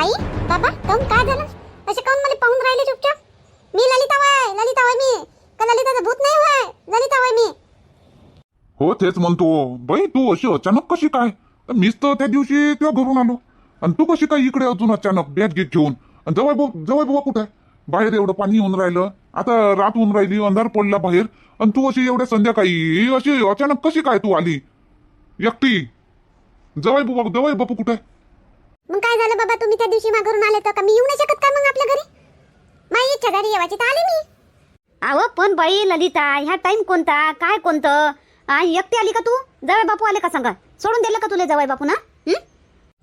आई बाबा काऊन काय झालं असे काऊन मला पाहून राहिले चुपचाप? मी ललिता वाय मी का ललिताचं भूत नाही होय? ललिता वाय मी. हो तेच म्हणतो बाई, तू अशी अचानक कशी काय? मीच तर त्या दिवशी तुझ्या घरून आलो आणि तू कशी काय इकडे अजून अचानक बॅग घेऊन? आणि जवळ बाबा कुठे आहे? बाहेर एवढं पाणी होऊन राहिलं, आता रात होऊन राहिली, अंधार पडला बाहेर, आणि तू अशी एवढ्या संध्याकाळी अशी अचानक कशी काय तू आली एकटी? जवळ बापू कुठे आहे? मग काय झालं बाबा, तुम्ही त्या दिवशी मा घरून आले तर का मी येऊ नाही शकत का मग आपल्या घरी? माझी इच्छा झाली येवाची तर आले मी. अहो पण बाई ललिता, ह्या टाइम कोणता काय कोणतं? एकटी आली का तू? जवळ बापू आले का सांगा? सोडून दिलं का तुला जवळ बापू ना?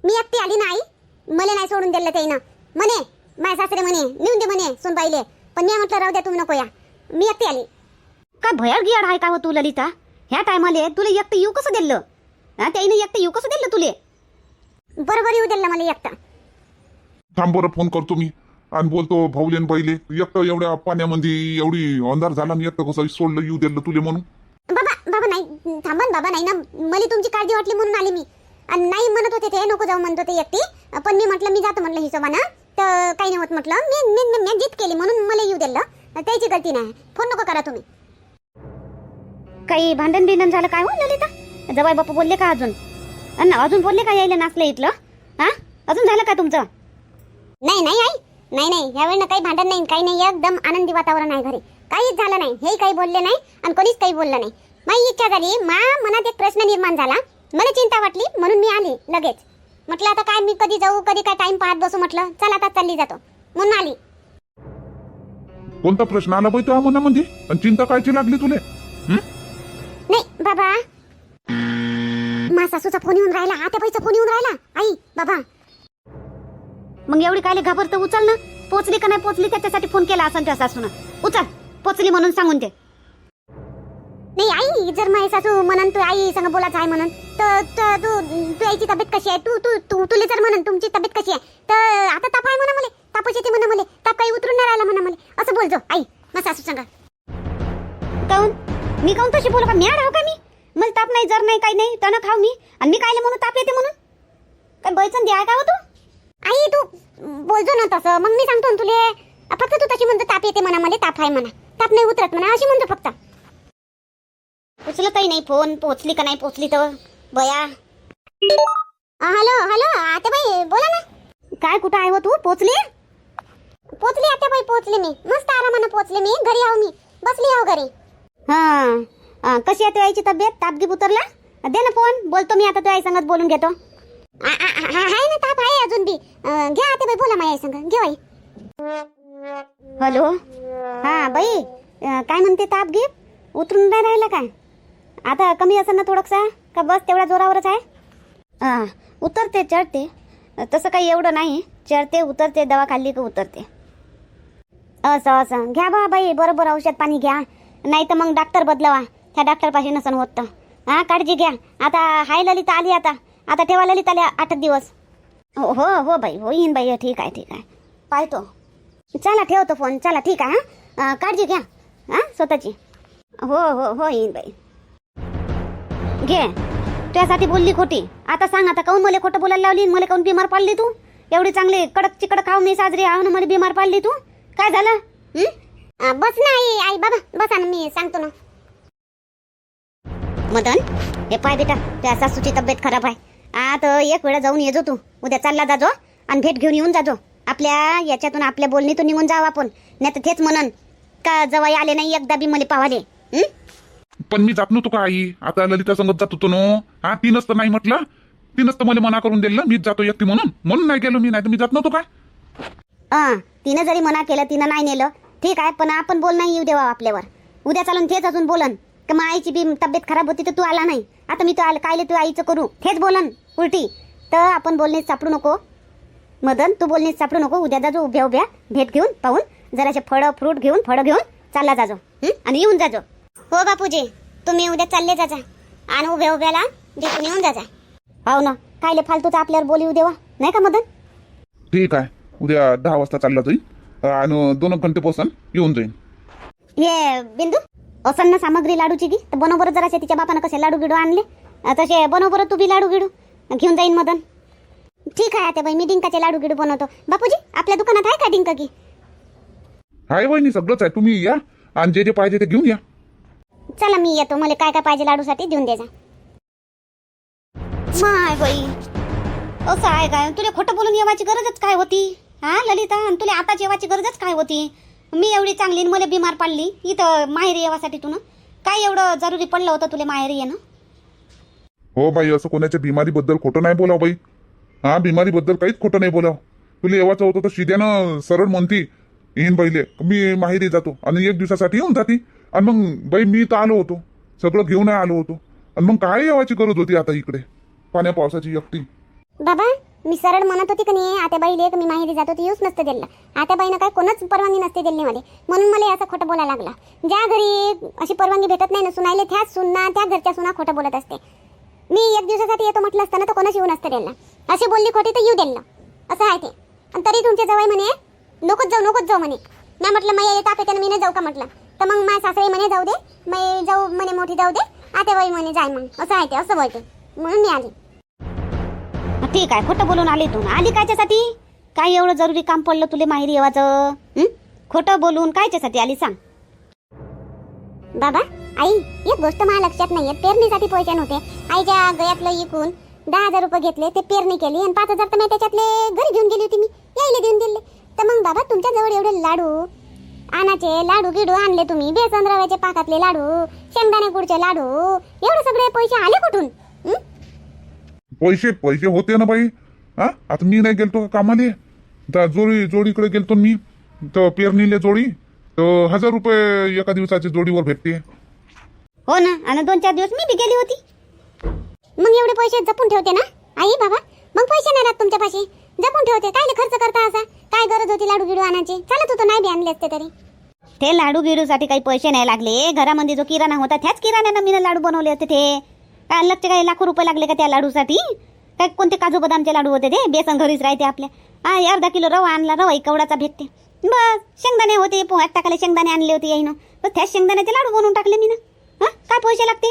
मी एकटी आली नाही, मला नाही सोडून दिलं त्याईनं. म्हणे माझ्या सासरे म्हणे नेऊन दे म्हणे सुनबाईले, पण मी म्हटलं राहू द्या तुम्ही नको या, मी एकटी आली. काय भयार गियाड आहे का हो तू ललिता? ह्या टायमाले तुला एकटं येऊ कसं दिलं? त्याईनं एकटं येऊ कसं दिलं तुले? बरोबर येऊ दिलं मला एकटा. थांब बरं, फोन करतो मी आणि बोलतो भाऊलेन बाईले. एकटं एवढ्या पाण्यामध्ये एवढी अंधार झाला आणि एकटं कसं सोडलं येऊ दिलं तुले म्हणून? बाबा नाही थांबा ना बाबा, नाही ना, मला तुमची काळजी वाटली म्हणून आली मी. आणि नाही म्हणत होते ते नको जाऊ म्हणत होते एकटी, पण मी म्हटलं मी जातो म्हटलं हिशोबानं, तर काही नाही होत म्हटलं. मी जिद केली म्हणून मला येऊ दिलं, त्याची गलती नाही. फोन नको करा तुम्ही. काही भांडण बिंडण झालं काय हो ललिता? जवळ बापू बोलले का अजून? अन अजून बोलले का यायला नाचले इथलं? अजून झालं का तुमचं? नाही आई, नाही यावेळेला काही भांडण नाही, काही नाही, एकदम आनंदी वातावरण आहे घरी. काहीच झालं नाही, हे काही बोलले नाही आणि कोणीच काही बोललं नाही. माझी इच्छा झाली, मनात एक प्रश्न निर्माण झाला, मला चिंता वाटली म्हणून मी आली लगेच. म्हटलं आता काय मी कधी जाऊ, कधी काय टाइम पाहत बसू, म्हटलं चल आता चालली जातो म्हणून आली. कोणता प्रश्न आला बाई तुझ्या मनामध्ये आणि चिंता कायची लागली तुले? नाही बाबा, मा सासूचा फोन येऊन राहिला, आत्या बाईचा फोन येऊन राहिला. आई बाबा, मग एवढी कायले घाबरत? उचल ना. पोचली का नाही पोचली त्याच्यासाठी फोन केला असं तुझ्या सासून. उचल, पोचली म्हणून सांगून दे. नाही आई, जर माझी सासू म्हणन तू आई संग बोलायचं आहे म्हणून, तर तू आईची तब्येत कशी आहे, तू तुले जर म्हणन तुमची तब्येत कशी आहे, तर आता ताप आहे म्हणा मला, तापच येते म्हणा मला, ताप काही उतरून नाही राहिला म्हणा मला, असं बोलजो आई माझ्या सासू सांगा. काऊन मी काऊन तशी बोलू का? म्याड आहो का मी? मला ताप नाही, जर नाही, काही नाही, तण खाऊ मी, आणि मी कायले म्हणून ताप येते म्हणून? काय बैचन द्या का हो तू? आई तू बोलजो ना तसं, मग मी सांगतो ना तुले. फक्त तू तशी म्हणतो ताप येते म्हणा मला, ताप आहे म्हणा, ताप नाही उतरत म्हणा, अशी म्हणतो फक्त. उचलत काही नाही फोन. पोचली का नाही पोचली तर बया. हॅलो आत्याबाई बोला ना. काय कुठं आहे हो तू? पोचली आत्याबाई, पोचले मी, मस्त आरामानं पोचले मी, घरी आहो मी, बसली आहो घरी. कशी आहे तुझ्याची तब्येत? तापगीप उतरला? दे ना फोन, बोलतो मी आता तुझ्या संगत बोलून घेतो. आहे ना, ताप आहे अजून बी. घ्या आत्याबाई, बोला माझ्या संग, घे बाई. हॅलो, बाई, काय म्हणते? तापगीप उतरून नाही राहिला काय? आता कमी असेल ना थोडंसा, का बस तेवढ्या जोरावरच आहे? उतरते चढते, तसं काही एवढं नाही. चढते उतरते, दवा खाल्ली का उतरते. असं घ्या बाई, बरोबर औषध पाणी घ्या, नाही तर मग डॉक्टर बदलावा. ह्या डॉक्टरपाशी नसन होत तर. काळजी घ्या. आता हाय ललिता आली, आता ठेवा ललिताला 8 दिवस. हो बाई, होईन बाई, ठीक आहे पाहतो. चला ठेवतो फोन, चला ठीक आहे. काळजी घ्या स्वतःची. हो येईन बाई. घे, तुझ्यासाठी बोलली खोटी. आता सांग, आता काऊन मला खोटं बोलायला लावली? मला काऊन बिमार पाडली तू? एवढी चांगली कडक चिकड खाऊ मी साजरी आहो ना, मला बिमार पाडली तू? काय झालं? बस ना आई बाबा, बसा ना, मी सांगतो ना. मदन, हे पाय बेटा, त्या सासूची तब्येत खराब आहे. आता एक वेळा जाऊन येजो तू. उद्या चालला जाजो आणि भेट घेऊन येऊन जाजो. आपल्या याच्यातून, आपल्या बोलणीतून निघून जाऊ आपण. नाही तर तेच म्हणन का जवळ आले नाही एकदा बी मला पावाले. पण मी जात नव्हतो का आई? आता ललिता संगत जात होतो नो. तीनच तर नाही म्हटलं, तीनच तर मला मना करून दिलं, मीच जातो एकटी म्हणून नाही गेलो मी, नाही तर मी जात नव्हतो काय? तिनं जरी मना केलं, तिनं नाही नेलं, ठीक आहे, पण आपण बोल नाही येऊ देवा आपल्यावर. उद्या चालून तेच अजून बोलन का मग आईची बी तब्येत खराब होती तर तू आला नाही. आता मी तो आला कायले तू आईचं करू, तेच बोलन उलटी. तर आपण बोलणेच सापडू नको मदन, तू बोलणेच सापडू नको. उद्या जाजो उभ्या भेट घेऊन पाहून, जराशे फळं घेऊन चालला जाजो आणि येऊन जाजो. हो बापूजी, तुम्ही उद्या चालले जाजा आणि उभ्याला भेटून येऊन जाजा. हो ना, कायले फालतूचा आपल्यावर बोली येऊ देवा, नाही का मदन? ठीक आहे, उद्या 10 वाजता चालला जाईल आणि 2 घंटे पासून येऊन जाईन. हे बिंदू, असं ना सामग्री लाडूची गी, तर बनवबर जराशे तिच्या बापानं कसे लाडू गिडू आणले, तसे बनवबर तू बी लाडू गिडू घेऊन जाईन मदन. ठीक आहे आता बाई, मी डिंकाचे लाडू गिडू बनवतो. बापूजी आपल्या दुकानात आहे का डिंक की? हाय वहिनी, सगळंच आहे. तुम्ही या आणि जे जे पाहिजे ते घेऊन या. चला मी येतो, मला काय काय पाहिजे लाडूसाठी देऊन द्यायचा. माय बाई, असं आहे काय? तुला खोटं बोलून येवायची गरजच काय होती हा ललिता? आणि तुला आताच येवायची गरजच काय होती? मी एवढी चांगली आणि मला बिमार पाडली इथं माहेरी येवासाठी तुला काय एवढं जरुरी पडलं होतं तुला माहेरी येणं? हो बाई, असं कोणाच्या बिमारीबद्दल खोटं नाही बोलाव बाई. हा, बिमारीबद्दल काहीच खोटं नाही बोलाव. तुला येवाचं होतं तर शिद्यानं सरळ म्हणती येईन बाईले मी माहेरी जातो आणि 1 दिवसासाठी येऊन जाती. आणि मग बाई मी तर आलो होतो, सगळं घेऊन आलो होतो. आणि मग काय येवाची गरज होती आता इकडे पाण्या पावसाची एकटी? बाबा मी सरळ म्हणत होती की नाही आता बाईले मी माहेरी जातो ते येऊच नसतं दिलं. आता बाईनं काय कोणच परवानगी नसते दिली मध्ये, म्हणून मला असं खोटं बोलायला लागला. ज्या घरी अशी परवानगी भेटत नाही ना सुनायले, त्याच सुना त्या घरच्या सुना खोटं बोलत असते. मी 1 दिवसासाठी येतो म्हटलं असतं ना तर कोणाच येऊ नसतं दिलं. अशी बोलली खोटी तर येऊ दिलं, असं आहे ते. आणि तरी तुमच्या जवळ म्हणे नकोच जाऊ म्हणे. नाही म्हटलं मी ताप येते मी नाही जाऊ का म्हटलं, तर मग माझ्या सासरे म्हणे जाऊ दे, मी जाऊ म्हणे मोठी जाऊ दे, आता बाई म्हणे जाय मग, असं आहे ते. असं बोलते म्हणून मी आली. ठीक आहे, खोटं बोलून आली तू. आली कायच्यासाठी? काय एवढं जरुरी काम पडलं तुला माहेरी येवाचं? खोटं बोलून कायच्यासाठी आली सांग? बाबा आई एक गोष्ट मला लक्षात नाहीये, पेरणीसाठी पैसे नव्हते. आईच्या गयातलं इकून 10,000 रुपये घेतले, ते पेरणी केली आणि 5,000 तर मी त्याच्यातले घरी घेऊन गेली होती, मी यायला देऊन दिले. तर मग बाबा तुमच्या जवळ एवढे लाडू आणाचे, लाडू गिडू आणले तुम्ही, बेसन रव्याचे पाकातले लाडू, शेंगदाणे गुडचे लाडू, एवढे सगळे पैसे आले कुठून? पैसे होते ना बाई. हा, आता मी नाही गेलतो कामाले, तर जोडीकडे गेलतो मी, तर पेरणीले जोडी तर 1,000 रुपये एका दिवसाची जोडीवर भेटते. हो ना, आणि 2-4 दिवस मी बी गेली होती. मग एवढे पैसे जपून ठेवते ना आई बाबा? मग पैसे नाही राहत तुमच्यापाशी, जपून ठेवते. काय खर्च करता असा? काय गरज होती लाडू गिडू आणायची? चालत होतं नाही बी आणले असते तरी. ते लाडू गिडूसाठी काही पैसे नाही लागले. घरामध्ये जो किराणा होता त्याच किराण्यानं मी लाडू बनवले होते. ते काय लक्षे काही लाखो रुपये लागले का त्या लाडूसाठी? काय कोणते काजू बदामचे लाडू होते ते? बेसन घरीच राहते आपल्या. 1/2 किलो रवा आणला, रवा कवडाचा भेटते. बस शेंगदाणे होते, पोह्यात टाकायला शेंगदाणे आणले होते याईनं, बस त्याच शेंगदाण्याचे लाडू बनवून टाकले मी ना. काय पैसे लागते?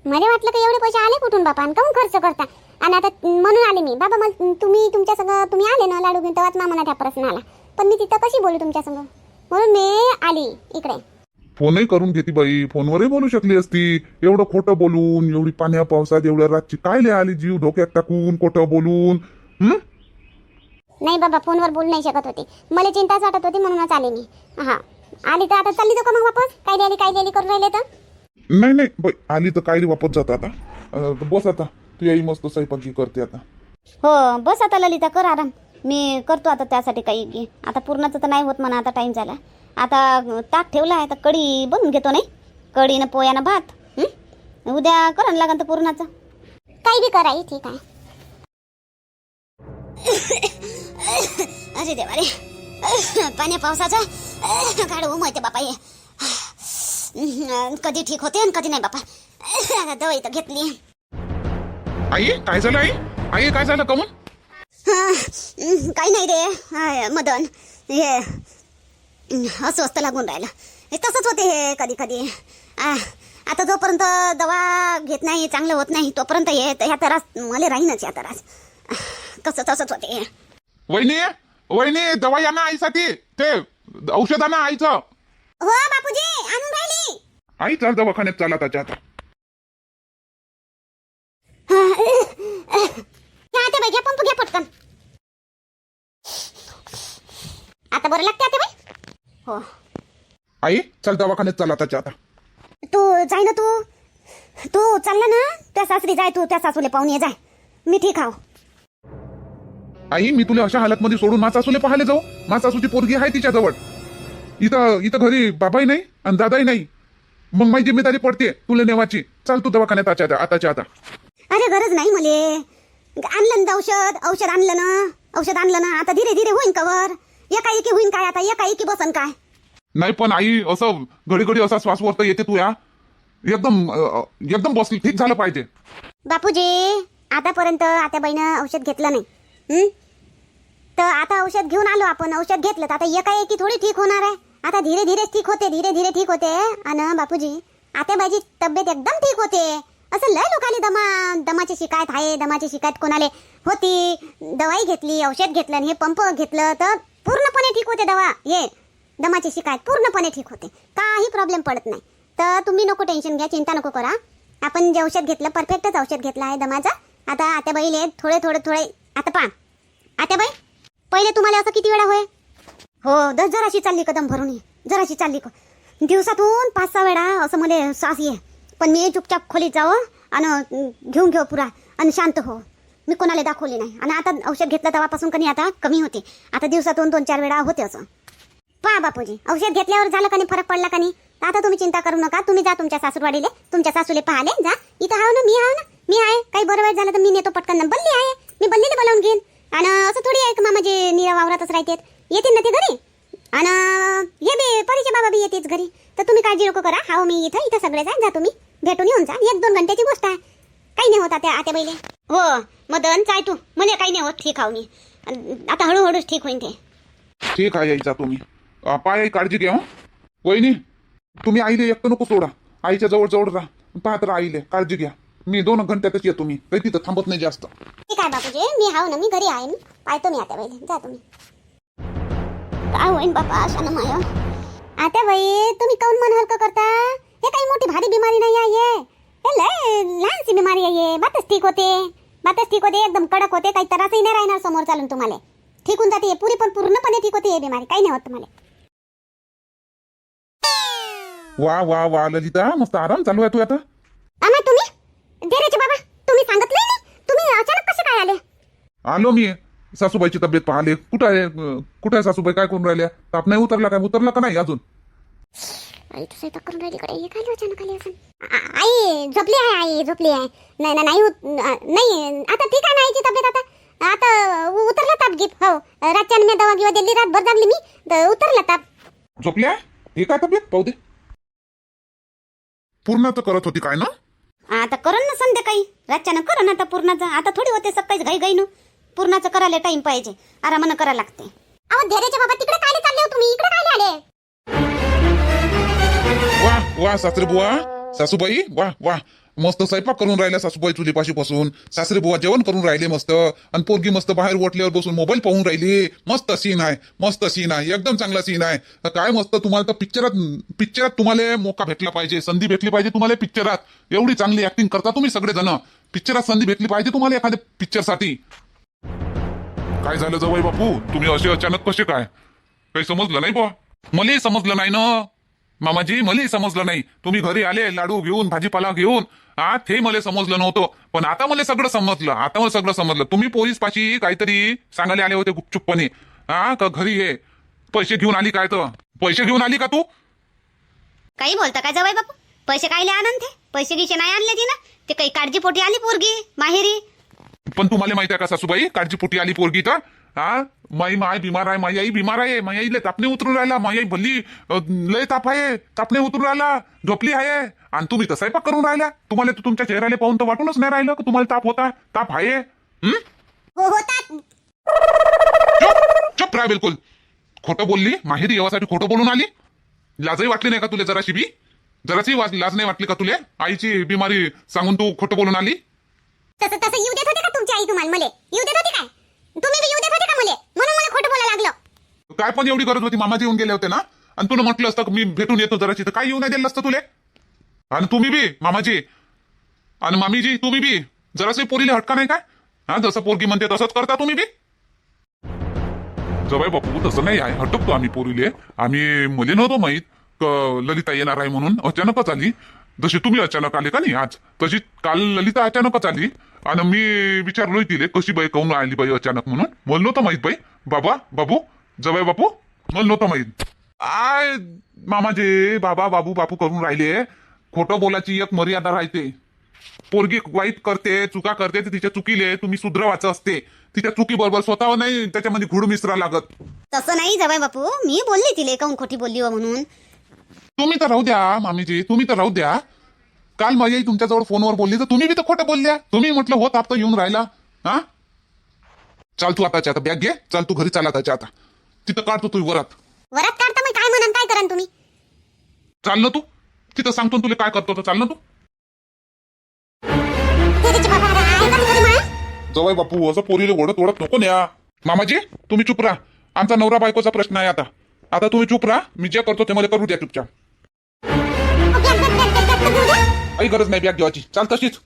मला वाटलं की एवढे पैसे आले कुठून बापा आणि काहून खर्च करता? आणि आता म्हणून आले मी बाबा. मग तुम्ही तुमच्या संग तुम्ही आले ना लाडू घेऊन, तेव्हाच मामाला त्या प्रश्न आला. पण मी तिथं कशी बोलू तुमच्या संग, म्हणून मी आली इकडे. फोनही करून घेती बाई, फोनवरही बोलू शकली असती. एवढं खोटं बोलून, एवढी पाण्या पावसात एवढ्या रातची काय लय आली जीव धोक्यात टाकून खोटं बोलून? नाही बाबा, फोनवर बोलू नाही शकत होते, मला चिंताच वाटत होती म्हणूनच आले मी. हा आली तर आता चालली जाऊ का मग वापस? काय द्यायली करून राहिले तर? नाही बाई, आली तर काय वापस जात आता. बस आता, तू याही मस्त स्वयंपाकी करते आता. हो बस आता ललिता, कर आराम. मी करतो आता त्यासाठी काही. आता पूर्णाचं तर नाही होत म्हणा, आता टाइम झाला. आता ताक ठेवला आहे, आता कढी बनवून घेतो. नाही कढीनं पोयानं भात. उद्या करण लागन तर पूर्णाचं. काही बी कराई, ठीक आहे. अरे देवा रे, पाण्या पावसाचा गाड उमळते बापा. हे कधी ठीक होते आणि कधी नाही बापा. दवाई तर घेतली. आई काय झालं? आई काय झालं? कमून? काही नाही रे मदन, हे अस्वस्थ लागून राहिलं. हे तसंच होते हे कधी कधी. आता जोपर्यंत दवा घेत नाही चांगलं होत नाही तोपर्यंत ह्या त्रास मला राहीनच. या त्रास तसंच होते. वहिनी दवाई आणा आईसाठी, ते औषध आणा आईचं. हो बापूजी आणून राहिली. आई चाल दवाखान्यात, चाला त्याच्या आता. आता बाई घ्या पंप, घ्या पटकन. आता बरं लागते आता बाई? हो आई चल दवाखान्यात, चाला त्याच्या आता. तू जाय ना, तू चालला ना त्या सासरी जाय. तू त्या सासूले पाहून ये जाय. मी ठीक आहो. आई मी तुला अशा हालत मध्ये सोडून सासूले पाहायला जाऊ? सासूची पोरगी आहे तिच्या जवळ. इथं घरी बाबाही नाही आणि दादाही नाही, मग माझी जिम्मेदारी पडते तुला नेवाची. चल तू दवाखान्यात आताच्या आता. अरे गरज नाही मले. आणलं ना औषध आणलं ना. आता धीरे धीरे होईन कवर. एकाएकी होईन काय? आता एकाएकी बसन काय? नाही पण आई असं घडी असा श्वास वरत येते तू या एकदम बसली, ठीक झालं पाहिजे. बापूजी आतापर्यंत आता बाईनं औषध घेतलं नाही. तर आता औषध घेऊन आलो आपण, औषध घेतलं तर आता एकाएकी थोडी ठीक होणार आहे. आता धीरे धीरे ठीक होते. आणि बापूजी आता बाईची तब्येत एकदम ठीक होते. असं लय लोकाले दमाची शिकायत आहे, दमाची शिकायत कोणाले होती, दवाई घेतली, औषध घेतलं आणि हे पंप घेतलं तर पूर्णपणे ठीक होते. दवा हे दमाची शिकायत पूर्णपणे ठीक होते, काही प्रॉब्लेम पडत नाही. तर तुम्ही नको टेन्शन घ्या, चिंता नको करा. आपण जे औषध घेतलं परफेक्टच औषध घेतलं आहे दमाचं. आता आत्याबाईले थोडे आता पहा आत्याबाई, पहिले तुम्हाला असं किती वेळा होय? हो, जराशी चालली कदम भरून ये, जराशी चालली दिवसातून 5-6 वेळा असं मला श्वास ये. पण मी चुपचाप खोलीत जावं आणि घेऊन पुरा आणि शांत हो. मी कोणाला दाखवली नाही. आणि आता औषध घेतलं तेव्हापासून कधी आता कमी होते. आता दिवसातून 2-4 वेळा होते असं. पहा बापूजी, औषध घेतल्यावर झालं का नाही, फरक पडला का नाही, आता तुम्ही चिंता करू नका. तुम्ही जा तुमच्या सासूरवाडीले, तुमच्या सासूले पाहाले जा. इथं हाव ना, मी आहे. काही बरं वाईट झालं तर मी नेतो पटकन. बल्ली आहे, मी बल्लीला बोलावून घेईन. आणि असं थोडी आहे की मामाजी निरा वावरातच राहतात, येतील ना ते घरी. आणि हे बी परीचे बाबा बी येतेच घरी. तर तुम्ही काळजी नको करा. हाव मी इथं सगळे जा, तुम्ही भेटून येऊन जा. 1-2 घंट्याची गोष्ट आहे, काही नाही होत आता बैले. हो मदन, चाय तू, मला काही नाही होत, ठीक आहो मी. आता हळूहळूच ठीक होईन ते. ठीक आहे यायचा तुम्ही. पाय काळजी घ्या. वहिनी, तुम्ही आईले एकटं नको सोडा, आईच्या जवळ राहा. पाहत राहा आईले, काळजी घ्या. मी 2 घंट्यातच येतो. मी काही तिथं थांबत नाही जास्त. ठीक आहे बापूजी, मी हाव ना, मी घरी आहे. मी पाहतो मी आता बैले, जा तुम्ही. काय होईन बापा अशा माय. आता बाई तुम्ही काऊन मन हलकं करता? हे काही मोठी भारी बिमारी नाही आहे, हे लय लहानशी बिमारी आहे. बातच ठीक होते, एकदम कडक होते, काही त्रासही नाही राहणार समोर चालून. तुम्हाला ठीक होऊन जाते पूर्णपणे ठीक होते. हे बिमारी काही नाही होत तुम्हाला. वा ललिता, मस्त आराम चालू आहे तू आता. आम्हा तुम्ही धीरेचे बाबा, तुम्ही सांगितलंय नाही, तुम्ही अचानक कसे काय आले? आलो मी सासूबाईची तब्येत पाहिले. कुठं आहे सासूबाई? काय करून राहिल्या? ताप नाही उतरला का नाही अजून? आई तू स्वयंपाक करून राहिली कडे, हे काय अचानक आली असं? आई झोपली आहे. नाही आता ठीक आहे ना आईची तब्येत. आता उतरला ताप गीत. हो, रातच्या मी दवा घेऊन दिली, रातभर जागली मी, तर उतरला ताप. झोपल्या? हे काय तब्येत पाहू दे. पूर्ण तर करत होती काय ना? आता करण ना संध्याकाळी, रातच्यानं करण. आता पूर्णाचं आता थोडी होते सकाळी घाई न. पूर्णाचं करायला टाइम पाहिजे, आरामानं करायला लागते. अहो धैर्याचे बाबा, तिकडे काय चालले हो तुम्ही? इकडे काय आले? वा सासरे बुवा, सासूबाई, वा मस्त स्वयंपाक करून राहिल्या सासूबाई चुलीपाशी बसून. सासरे बुवा जेवण करून राहिले मस्त. आणि पोरगी मस्त बाहेर ओटल्यावर बसून मोबाईल पाहून राहिली. मस्त सीन आहे, एकदम चांगला सीन आहे. काय मस्त. तुम्हाला तर पिक्चरात तुम्हाला मोका भेटला पाहिजे, संधी भेटली पाहिजे तुम्हाला पिक्चरात. एवढी चांगली ऍक्टिंग करता तुम्ही सगळेजण. पिक्चरात संधी भेटली पाहिजे तुम्हाला एखाद्या पिक्चरसाठी. काय झालं जवाई बापू, तुम्ही असे अचानक कसे काय? काही समजलं नाही बुवा? मलाही समजलं नाही ना मामाजी, मलाही समजलं नाही. तुम्ही घरी आले लाडू घेऊन, भाजीपाला घेऊन. ते मला समजलं नव्हतं, पण आता मला सगळं समजलं. तुम्ही पोलीस पाशी काहीतरी सांगायला आले होते गुपचुपपणे. का घरी हे पैसे घेऊन आली काय? तर पैसे घेऊन आली का तू? काही बोलता काय जावाई बापू? पैसे कायले आनंद थे? पैसे गिसे नाही आणले ती ना. ते काही काळजीपोटी आली पोरगी माहेरी. पण तुम्हाला माहिती आहे का सासूबाई, काळजीपोटी आली पोरगी तर? माई बिमार आहे, माई आई बिमार आहे. माई आईले तापणे उतरून राहिला. माई आई भल्ली लय ताप आहे, तापणे उतरून राहिला, झोपली आहे. आणि तुम्ही तर स्वयंपाक करून राहिल्या. तुम्हाला तुमच्या चेहऱ्याला पाहून तर वाटूनच नाही राहिलं की तुम्हाला ताप आहे. होतात. चुप राहा बिलकुल. खोटं बोलली, माहेरी येवासाठी खोटं बोलून आली. लाजही वाटली नाही का तुला जराशी बी? जराशी लाज नाही वाटली का तुला? आईची बिमारी सांगून तू खोटं बोलून आली. तसं येऊ देत होते का तुमची आई तुम्हाला? मला येऊ देत होते काय? तुम्ही बी येऊ देत होते का मला? म्हणून मला खोटं बोलायला लागलं. काय पण एवढी गरज होती? मामाजी येऊन गेले होते ना, आणि तुला म्हटलं असतं मी भेटून येतो जराशी, तर काय येऊ नाही दिलं असतं तुले? आणि तुम्ही बी मामाजी आणि मामीजी, तुम्ही बी जराशी पोरीला हटका नाही काय? जसं पोरगी म्हणते तसंच करता तुम्ही बी. जवाई बापू तसं नाही आहे, हटकतो आम्ही पोरीले. आम्ही मले नव्हतं माहीत ललिता येणार आहे म्हणून. अचानकच आली. जशी तुम्ही अचानक आले का नाही आज, तशी काल ललिता अचानकच आली. आणि मी विचारलोय तिले कशी बाई काऊन आली बाई अचानक म्हणून. मला नव्हतं माहित बाई. बाबू जवाई बापू, मला नव्हतं माहित. मामाजी बाबू करून राहिले. खोटं बोलायची एक मर्यादा राहते. पोरगी वाईट करते, चुका करते, तिच्या चुकीले तुम्ही सुधरवायचं असते. तिच्या चुकी बरोबर स्वतः नाही त्याच्यामध्ये घुड मिसरा लागत. तसं नाही जावाई बापू, मी बोलली तिले काऊन खोटी बोलली हो म्हणून. तुम्ही तर राहू द्या मामीजी, तुम्ही तर राहू द्या. काल माझी तुमच्याजवळ फोनवर बोलली तर तुम्ही बी तर खोटं बोलल्या. तुम्ही म्हटलं होत आता येऊन राहिला. चाल तू आताच्या आता बॅग घे, चाल तू घरी चाल आताच्या आता. तिथं काढतो तू वरात काढता मग काय म्हणाल, काय करा तुम्ही? चाल ना तू तिथं, सांगतो तुला काय करतो तर. चाल ना तू. आहे का घरी माया? जवाई बापू असं पोरीले ओढत ओढत नको न्या. मामाजी तुम्ही चुप राहा. आमचा नवरा बायकोचा प्रश्न आहे आता. आता तुम्ही चुप राहा. मी जे करतो ते मला करू द्या चुपचाप. Bag, bag, bag, bag, bag तर घेऊ द्या. काही गरज नाही बॅग घेवायची. चाल तशीच